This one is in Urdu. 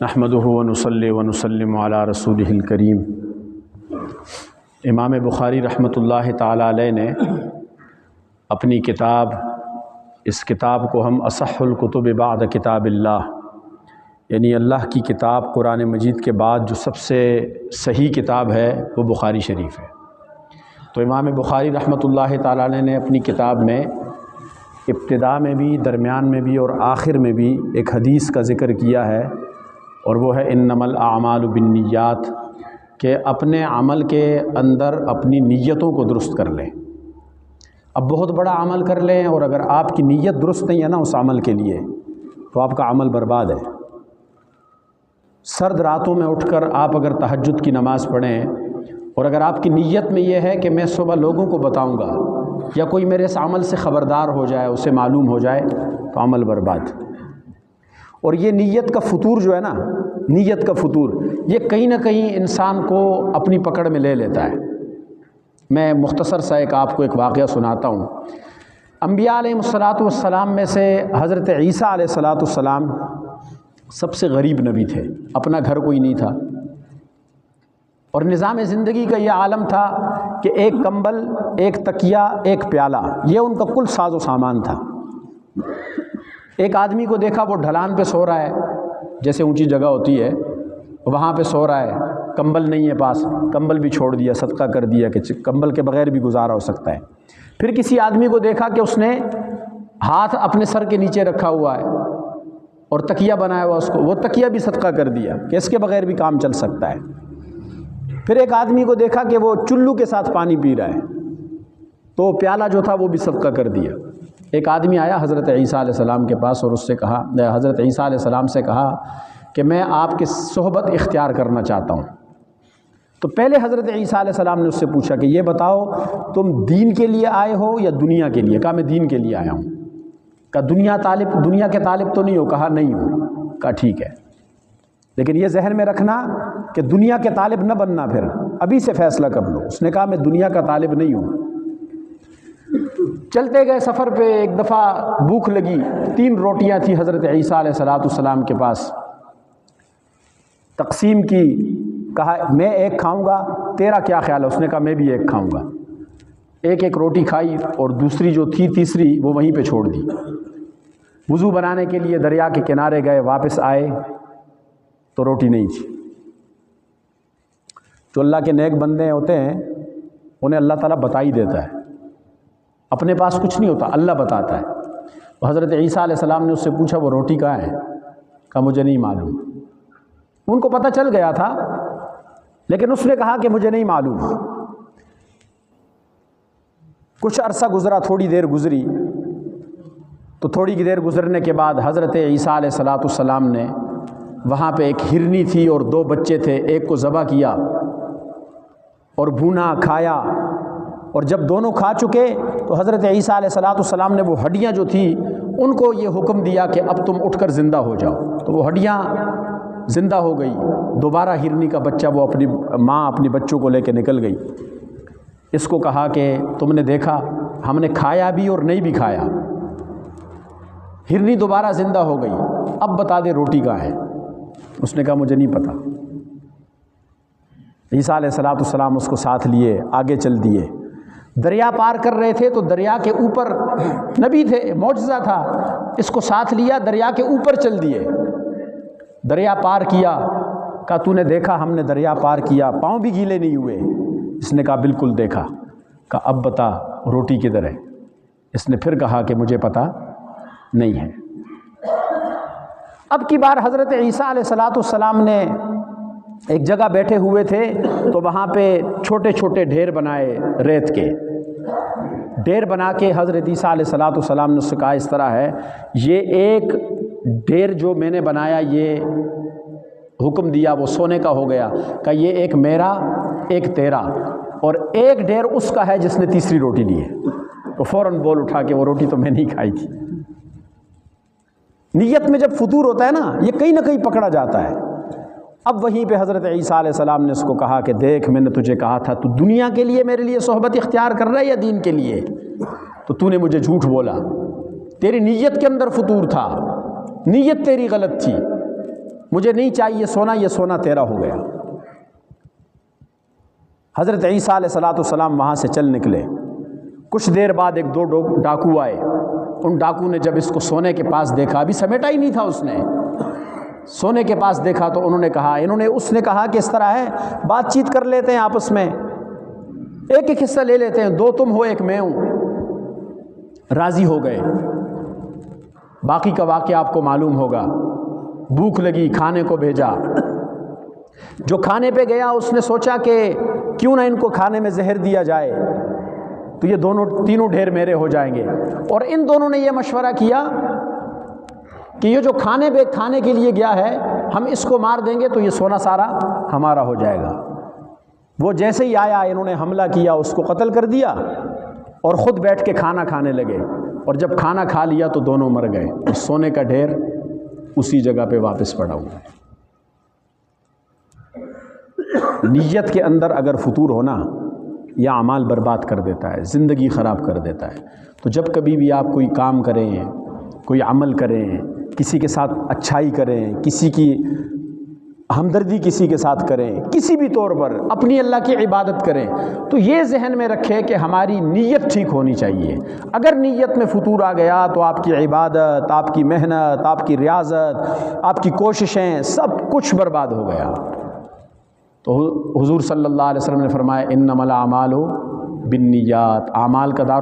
نحمدہ ونصلی ونسلم علی رسولہ الکریم۔ امام بخاری رحمۃ اللہ تعالی علیہ نے اپنی کتاب، اس کتاب کو ہم اصح الکتب بعد کتاب اللہ، یعنی اللہ کی کتاب قرآن مجید کے بعد جو سب سے صحیح کتاب ہے وہ بخاری شریف ہے۔ تو امام بخاری رحمۃ اللہ تعالی علیہ نے اپنی کتاب میں ابتداء میں بھی، درمیان میں بھی اور آخر میں بھی ایک حدیث کا ذکر کیا ہے، اور وہ ہے انما الاعمال بالنیات، کہ اپنے عمل کے اندر اپنی نیتوں کو درست کر لیں۔ اب بہت بڑا عمل کر لیں اور اگر آپ کی نیت درست نہیں ہے نا اس عمل کے لیے، تو آپ کا عمل برباد ہے۔ سرد راتوں میں اٹھ کر آپ اگر تہجد کی نماز پڑھیں اور اگر آپ کی نیت میں یہ ہے کہ میں صبح لوگوں کو بتاؤں گا یا کوئی میرے اس عمل سے خبردار ہو جائے، اسے معلوم ہو جائے، تو عمل برباد۔ اور یہ نیت کا فطور جو ہے نا، نیت کا فطور، یہ کہیں نہ کہیں انسان کو اپنی پکڑ میں لے لیتا ہے۔ میں مختصر سا آپ کو ایک واقعہ سناتا ہوں۔ انبیاء علیہ السلام میں سے حضرت عیسیٰ علیہ السلام سب سے غریب نبی تھے، اپنا گھر کوئی نہیں تھا، اور نظام زندگی کا یہ عالم تھا کہ ایک کمبل، ایک تکیہ، ایک پیالہ، یہ ان کا کل ساز و سامان تھا۔ ایک آدمی کو دیکھا وہ ڈھلان پہ سو رہا ہے، جیسے اونچی جگہ ہوتی ہے وہاں پہ سو رہا ہے، کمبل نہیں ہے پاس، کمبل بھی چھوڑ دیا، صدقہ کر دیا کہ کمبل کے بغیر بھی گزارا ہو سکتا ہے۔ پھر کسی آدمی کو دیکھا کہ اس نے ہاتھ اپنے سر کے نیچے رکھا ہوا ہے اور تکیہ بنایا ہوا اس کو، وہ تکیہ بھی صدقہ کر دیا کہ اس کے بغیر بھی کام چل سکتا ہے۔ پھر ایک آدمی کو دیکھا کہ وہ چلو کے ساتھ پانی پی رہا ہے، تو پیالہ جو تھا وہ بھی صدقہ کر دیا۔ ایک آدمی آیا حضرت عیسیٰ علیہ السلام کے پاس اور اس سے کہا، حضرت عیسیٰ علیہ السلام سے کہا کہ میں آپ کی صحبت اختیار کرنا چاہتا ہوں۔ تو پہلے حضرت عیسیٰ علیہ السلام نے اس سے پوچھا کہ یہ بتاؤ تم دین کے لیے آئے ہو یا دنیا کے لیے؟ کہا میں دین کے لیے آیا ہوں۔ کہا دنیا کے طالب تو نہیں ہو؟ کہا نہیں ہوں۔ کہا ٹھیک ہے، لیکن یہ ذہن میں رکھنا کہ دنیا کے طالب نہ بننا، پھر ابھی سے فیصلہ کر لو۔ اس نے کہا میں دنیا کا طالب نہیں ہوں۔ چلتے گئے سفر پہ ایک دفعہ بھوک لگی، 3 روٹیاں تھیں حضرت عیسیٰ علیہ السلام کے پاس، تقسیم کی، کہا میں ایک کھاؤں گا، تیرا کیا خیال ہے؟ اس نے کہا میں بھی ایک کھاؤں گا۔ ایک روٹی کھائی اور دوسری جو تھی تیسری وہ وہیں پہ چھوڑ دی۔ وضو بنانے کے لیے دریا کے کنارے گئے، واپس آئے تو روٹی نہیں تھی۔ جو اللہ کے نیک بندے ہوتے ہیں انہیں اللہ تعالیٰ بتا ہی دیتا ہے، اپنے پاس کچھ نہیں ہوتا، اللہ بتاتا ہے۔ تو حضرت عیسیٰ علیہ السلام نے اس سے پوچھا وہ روٹی کہاں ہے؟ کہا مجھے نہیں معلوم۔ ان کو پتہ چل گیا تھا، لیکن اس نے کہا کہ مجھے نہیں معلوم۔ کچھ عرصہ گزرا، تھوڑی دیر گزری، تو تھوڑی دیر گزرنے کے بعد حضرت عیسیٰ علیہ السلام نے وہاں پہ ایک ہرنی تھی اور 2 بچے تھے، ایک کو ذبح کیا اور بھونا کھایا، اور جب دونوں کھا چکے تو حضرت عیسیٰ علیہ السلام نے وہ ہڈیاں جو تھی ان کو یہ حکم دیا کہ اب تم اٹھ کر زندہ ہو جاؤ۔ تو وہ ہڈیاں زندہ ہو گئی۔ دوبارہ ہرنی کا بچہ، وہ اپنی ماں اپنی بچوں کو لے کے نکل گئی۔ اس کو کہا کہ تم نے دیکھا ہم نے کھایا بھی اور نہیں بھی کھایا۔ ہرنی دوبارہ زندہ ہو گئی، اب بتا دے روٹی کہاں ہے؟ اس نے کہا مجھے نہیں پتا۔ عیسیٰ علیہ السلام اس کو ساتھ لیے آگے چل دیے۔ دریا پار کر رہے تھے تو دریا کے اوپر، نبی تھے، معجزہ تھا، اس کو ساتھ لیا، دریا کے اوپر چل دیے۔ دریا پار کیا، کہا تو نے دیکھا ہم نے دریا پار کیا، پاؤں بھی گیلے نہیں ہوئے؟ اس نے کہا بالکل دیکھا۔ کہا اب بتا روٹی کدھر ہے؟ اس نے پھر کہا کہ مجھے پتا نہیں ہے۔ اب کی بار حضرت عیسیٰ علیہ السلام نے ایک جگہ بیٹھے ہوئے تھے تو وہاں پہ چھوٹے چھوٹے ڈھیر بنائے، ریت کے ڈھیر بنا کے حضرت عیسیٰ علیہ السلام نے اس سے کہا اس طرح ہے، یہ ایک ڈھیر جو میں نے بنایا، یہ حکم دیا وہ سونے کا ہو گیا، کہ یہ ایک میرا ایک تیرا، اور ایک ڈھیر اس کا ہے جس نے تیسری روٹی لی ہے۔ تو فوراً بول اٹھا کہ وہ روٹی تو میں نہیں کھائی تھی۔ نیت میں جب فطور ہوتا ہے نا، یہ کہیں نہ کہیں پکڑا جاتا ہے۔ اب وہیں پہ حضرت عیسیٰ علیہ السلام نے اس کو کہا کہ دیکھ میں نے تجھے کہا تھا تو دنیا کے لیے میرے لیے صحبت اختیار کر رہا ہے یا دین کے لیے؟ تو نے مجھے جھوٹ بولا، تیری نیت کے اندر فطور تھا، نیت تیری غلط تھی، مجھے نہیں چاہیے سونا، یہ سونا تیرا ہو گیا۔ حضرت عیسیٰ علیہ السلام وہاں سے چل نکلے۔ کچھ دیر بعد ایک دو ڈاکو آئے۔ ان ڈاکو نے جب اس کو سونے کے پاس دیکھا، ابھی سمیٹا ہی نہیں تھا اس نے، سونے کے پاس دیکھا تو اس نے کہا کہ اس طرح ہے، بات چیت کر لیتے ہیں آپس میں، ایک ایک حصہ لے لیتے ہیں، 2 تم ہو 1 میں ہوں۔ راضی ہو گئے۔ باقی کا واقعہ آپ کو معلوم ہوگا۔ بھوک لگی، کھانے کو بھیجا۔ جو کھانے پہ گیا اس نے سوچا کہ کیوں نہ ان کو کھانے میں زہر دیا جائے تو یہ تینوں ڈھیر میرے ہو جائیں گے۔ اور ان دونوں نے یہ مشورہ کیا کہ یہ جو کھانے کے لیے گیا ہے، ہم اس کو مار دیں گے تو یہ سونا سارا ہمارا ہو جائے گا۔ وہ جیسے ہی آیا انہوں نے حملہ کیا، اس کو قتل کر دیا اور خود بیٹھ کے کھانا کھانے لگے۔ اور جب کھانا کھا لیا تو دونوں مر گئے، اور سونے کا ڈھیر اسی جگہ پہ واپس پڑا ہوا ہے۔ نیت کے اندر اگر فتور ہونا، یہ اعمال برباد کر دیتا ہے، زندگی خراب کر دیتا ہے۔ تو جب کبھی بھی آپ کوئی کام کریں، کوئی عمل کریں، کسی کے ساتھ اچھائی کریں، کسی کی ہمدردی کسی کے ساتھ کریں، کسی بھی طور پر اپنی اللہ کی عبادت کریں، تو یہ ذہن میں رکھیں کہ ہماری نیت ٹھیک ہونی چاہیے۔ اگر نیت میں فتور آ گیا تو آپ کی عبادت، آپ کی محنت، آپ کی ریاضت، آپ کی کوششیں، سب کچھ برباد ہو گیا۔ تو حضور صلی اللہ علیہ وسلم نے فرمایا انما الاعمال بالنیات، اعمال کا دار